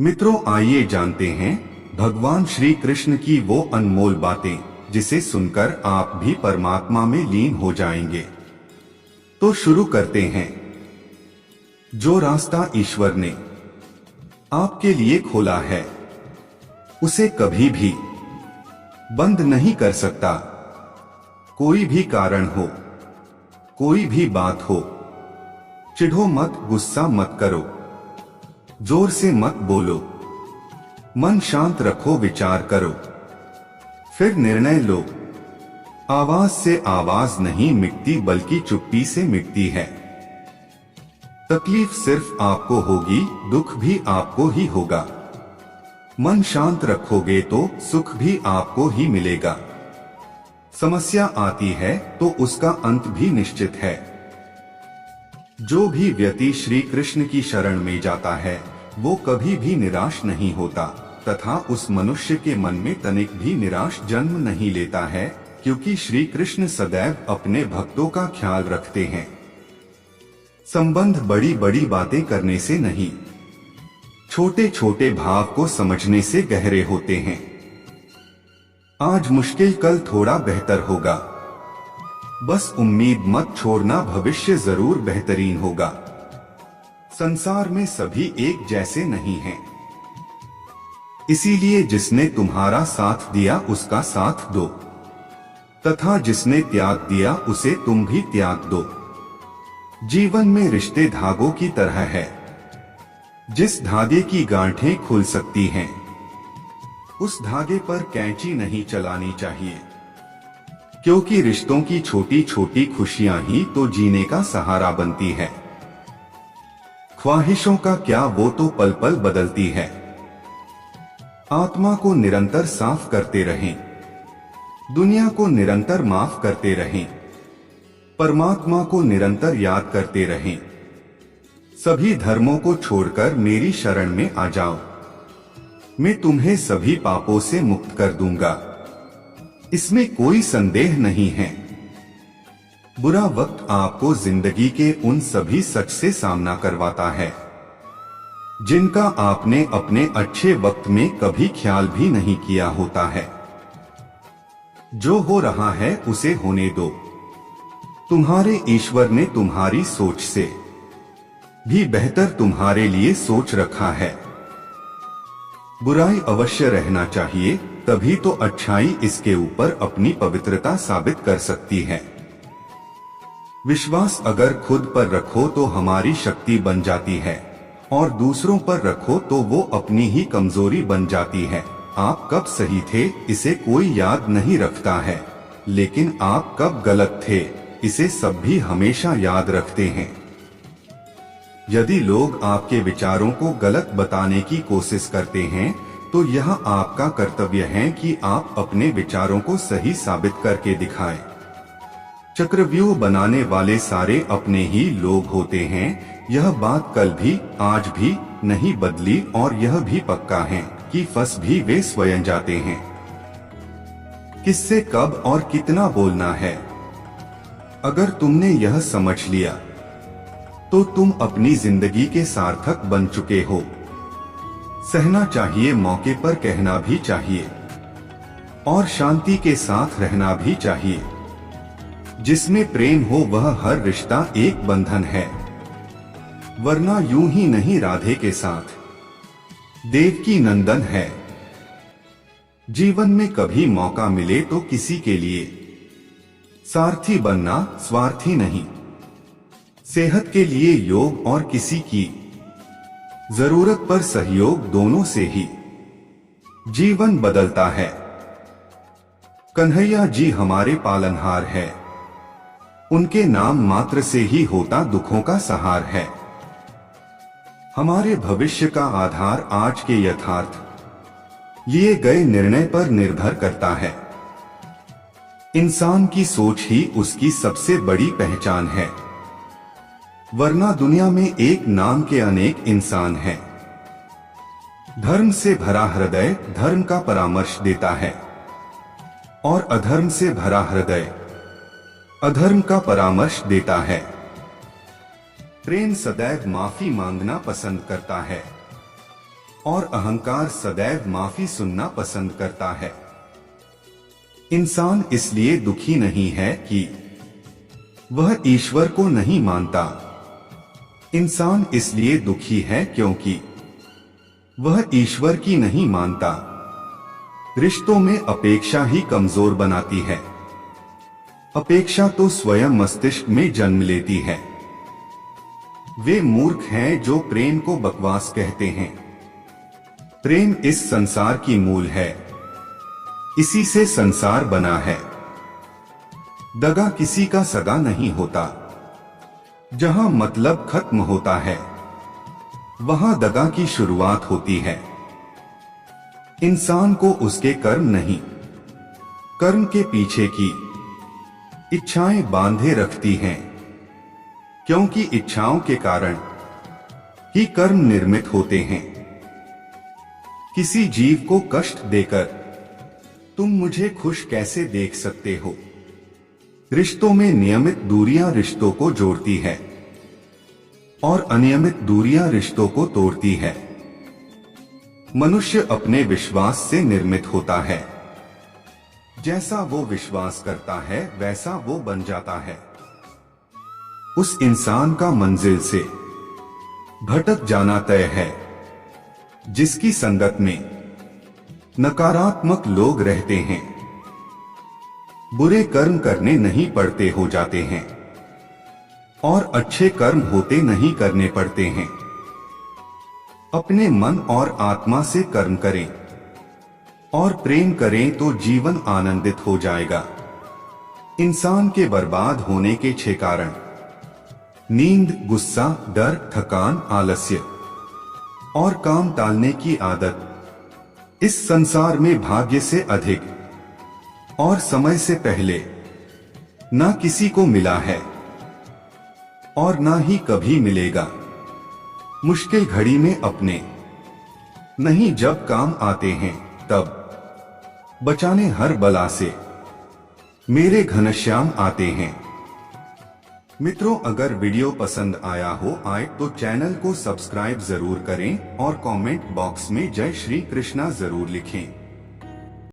मित्रों, आइए जानते हैं भगवान श्री कृष्ण की वो अनमोल बातें जिसे सुनकर आप भी परमात्मा में लीन हो जाएंगे। तो शुरू करते हैं। जो रास्ता ईश्वर ने आपके लिए खोला है उसे कभी भी बंद नहीं कर सकता। कोई भी कारण हो, कोई भी बात हो, चिढ़ो मत, गुस्सा मत करो, जोर से मत बोलो, मन शांत रखो, विचार करो, फिर निर्णय लो। आवाज से आवाज नहीं मिटती बल्कि चुप्पी से मिटती है। तकलीफ सिर्फ आपको होगी, दुख भी आपको ही होगा। मन शांत रखोगे तो सुख भी आपको ही मिलेगा। समस्या आती है तो उसका अंत भी निश्चित है। जो भी व्यक्ति श्री कृष्ण की शरण में जाता है वो कभी भी निराश नहीं होता तथा उस मनुष्य के मन में तनिक भी निराश जन्म नहीं लेता है, क्योंकि श्री कृष्ण सदैव अपने भक्तों का ख्याल रखते हैं। संबंध बड़ी बड़ी बातें करने से नहीं, छोटे छोटे भाव को समझने से गहरे होते हैं। आज मुश्किल कल थोड़ा बेहतर होगा, बस उम्मीद मत छोड़ना, भविष्य जरूर बेहतरीन होगा। संसार में सभी एक जैसे नहीं हैं, इसीलिए जिसने तुम्हारा साथ दिया उसका साथ दो, तथा जिसने त्याग दिया उसे तुम भी त्याग दो। जीवन में रिश्ते धागों की तरह है, जिस धागे की गांठें खुल सकती हैं उस धागे पर कैंची नहीं चलानी चाहिए, क्योंकि रिश्तों की छोटी छोटी खुशियां ही तो जीने का सहारा बनती है। ख्वाहिशों का क्या, वो तो पल पल बदलती है। आत्मा को निरंतर साफ करते रहें, दुनिया को निरंतर माफ करते रहें, परमात्मा को निरंतर याद करते रहें। सभी धर्मों को छोड़कर मेरी शरण में आ जाओ, मैं तुम्हें सभी पापों से मुक्त कर दूंगा, इसमें कोई संदेह नहीं है। बुरा वक्त आपको जिंदगी के उन सभी सच से सामना करवाता है जिनका आपने अपने अच्छे वक्त में कभी ख्याल भी नहीं किया होता है। जो हो रहा है उसे होने दो, तुम्हारे ईश्वर ने तुम्हारी सोच से भी बेहतर तुम्हारे लिए सोच रखा है। बुराई अवश्य रहना चाहिए, तभी तो अच्छाई इसके ऊपर अपनी पवित्रता साबित कर सकती है। विश्वास अगर खुद पर रखो तो हमारी शक्ति बन जाती है, और दूसरों पर रखो तो वो अपनी ही कमजोरी बन जाती है। आप कब सही थे इसे कोई याद नहीं रखता है, लेकिन आप कब गलत थे इसे सब भी हमेशा याद रखते हैं। यदि लोग आपके विचारों को गलत बताने की कोशिश करते हैं तो यह आपका कर्तव्य है कि आप अपने विचारों को सही साबित करके दिखाएं। चक्रव्यूह बनाने वाले सारे अपने ही लोग होते हैं, यह बात कल भी आज भी नहीं बदली, और यह भी पक्का है कि फंस भी वे स्वयं जाते हैं। किससे कब और कितना बोलना है, अगर तुमने यह समझ लिया तो तुम अपनी जिंदगी के सार्थक बन चुके हो। सहना चाहिए, मौके पर कहना भी चाहिए, और शांति के साथ रहना भी चाहिए। जिसमें प्रेम हो वह हर रिश्ता एक बंधन है, वरना यूं ही नहीं राधे के साथ देवकी नंदन है। जीवन में कभी मौका मिले तो किसी के लिए सारथी बनना, स्वार्थी नहीं। सेहत के लिए योग और किसी की जरूरत पर सहयोग, दोनों से ही जीवन बदलता है। कन्हैया जी हमारे पालनहार है, उनके नाम मात्र से ही होता दुखों का सहार है। हमारे भविष्य का आधार आज के यथार्थ लिए गए निर्णय पर निर्भर करता है। इंसान की सोच ही उसकी सबसे बड़ी पहचान है, वरना दुनिया में एक नाम के अनेक इंसान हैं। धर्म से भरा हृदय धर्म का परामर्श देता है, और अधर्म से भरा हृदय अधर्म का परामर्श देता है। प्रेम सदैव माफी मांगना पसंद करता है, और अहंकार सदैव माफी सुनना पसंद करता है। इंसान इसलिए दुखी नहीं है कि वह ईश्वर को नहीं मानता। इंसान इसलिए दुखी है क्योंकि वह ईश्वर की नहीं मानता। रिश्तों में अपेक्षा ही कमजोर बनाती है। अपेक्षा तो स्वयं मस्तिष्क में जन्म लेती है। वे मूर्ख हैं जो प्रेम को बकवास कहते हैं। प्रेम इस संसार की मूल है, इसी से संसार बना है। दगा किसी का सगा नहीं होता। जहां मतलब खत्म होता है, वहां दगा की शुरुआत होती है। इंसान को उसके कर्म नहीं, कर्म के पीछे की इच्छाएं बांधे रखती हैं, क्योंकि इच्छाओं के कारण ही कर्म निर्मित होते हैं। किसी जीव को कष्ट देकर तुम मुझे खुश कैसे देख सकते हो? रिश्तों में नियमित दूरियां रिश्तों को जोड़ती है और अनियमित दूरियां रिश्तों को तोड़ती है। मनुष्य अपने विश्वास से निर्मित होता है। जैसा वो विश्वास करता है वैसा वो बन जाता है। उस इंसान का मंजिल से भटक जाना तय है जिसकी संगत में नकारात्मक लोग रहते हैं। बुरे कर्म करने नहीं पड़ते हो जाते हैं और अच्छे कर्म होते नहीं करने पड़ते हैं। अपने मन और आत्मा से कर्म करें और प्रेम करें तो जीवन आनंदित हो जाएगा। इंसान के बर्बाद होने के 6 कारण: नींद, गुस्सा, डर, थकान, आलस्य और काम टालने की आदत इस संसार में भाग्य से अधिक और समय से पहले ना किसी को मिला है और ना ही कभी मिलेगा। मुश्किल घड़ी में अपने नहीं जब काम आते हैं तब बचाने हर बला से मेरे घनश्याम आते हैं। मित्रों, अगर वीडियो पसंद आया हो तो चैनल को सब्सक्राइब जरूर करें और कमेंट बॉक्स में जय श्री कृष्णा जरूर लिखें।